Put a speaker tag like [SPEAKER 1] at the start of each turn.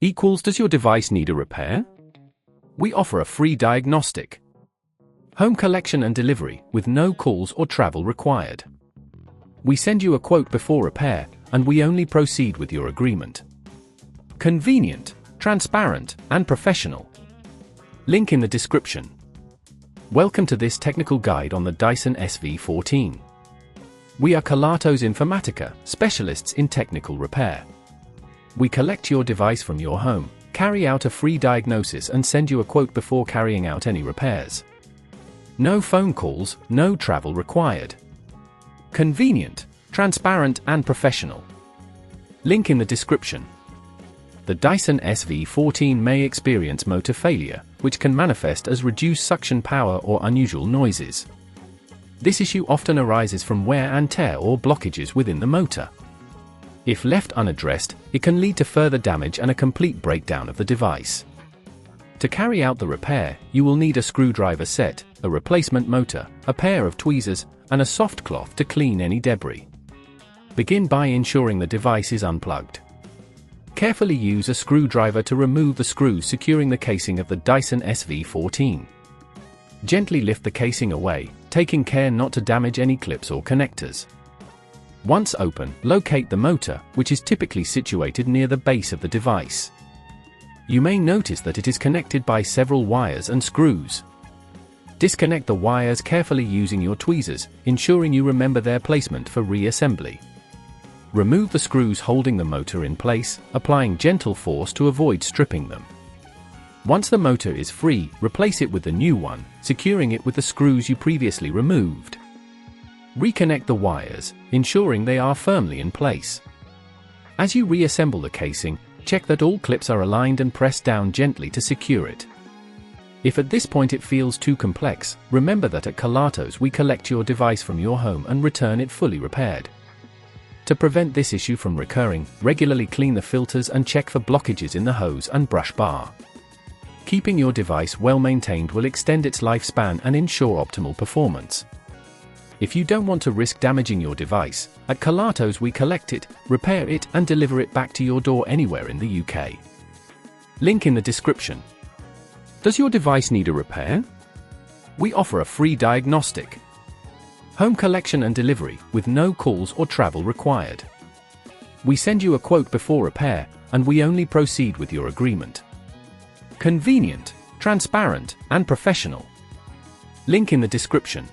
[SPEAKER 1] equals does your device need a repair? We offer a free diagnostic. Home collection and delivery with no calls or travel required. We send you a quote before repair, and we only proceed with your agreement. Convenient, transparent, and professional. Link in the description. Welcome to this technical guide on the Dyson SV14. We are Kelatos Informatica, specialists in technical repair. We collect your device from your home, carry out a free diagnosis and send you a quote before carrying out any repairs. No phone calls, no travel required. Convenient, transparent and professional. Link in the description. The Dyson SV14 may experience motor failure, which can manifest as reduced suction power or unusual noises. This issue often arises from wear and tear or blockages within the motor. If left unaddressed, it can lead to further damage and a complete breakdown of the device. To carry out the repair, you will need a screwdriver set, a replacement motor, a pair of tweezers, and a soft cloth to clean any debris. Begin by ensuring the device is unplugged. Carefully use a screwdriver to remove the screws securing the casing of the Dyson SV14. Gently lift the casing away, taking care not to damage any clips or connectors. Once open, locate the motor, which is typically situated near the base of the device. You may notice that it is connected by several wires and screws. Disconnect the wires carefully using your tweezers, ensuring you remember their placement for reassembly. Remove the screws holding the motor in place, applying gentle force to avoid stripping them. Once the motor is free, replace it with the new one, securing it with the screws you previously removed. Reconnect the wires, ensuring they are firmly in place. As you reassemble the casing, check that all clips are aligned and press down gently to secure it. If at this point it feels too complex, remember that at Kelatos we collect your device from your home and return it fully repaired. To prevent this issue from recurring, regularly clean the filters and check for blockages in the hose and brush bar. Keeping your device well maintained will extend its lifespan and ensure optimal performance. If you don't want to risk damaging your device, at Kelatos we collect it, repair it and deliver it back to your door anywhere in the UK. Link in the description. Does your device need a repair? We offer a free diagnostic. Home collection and delivery with no calls or travel required. We send you a quote before repair, and we only proceed with your agreement. Convenient, transparent, and professional. Link in the description.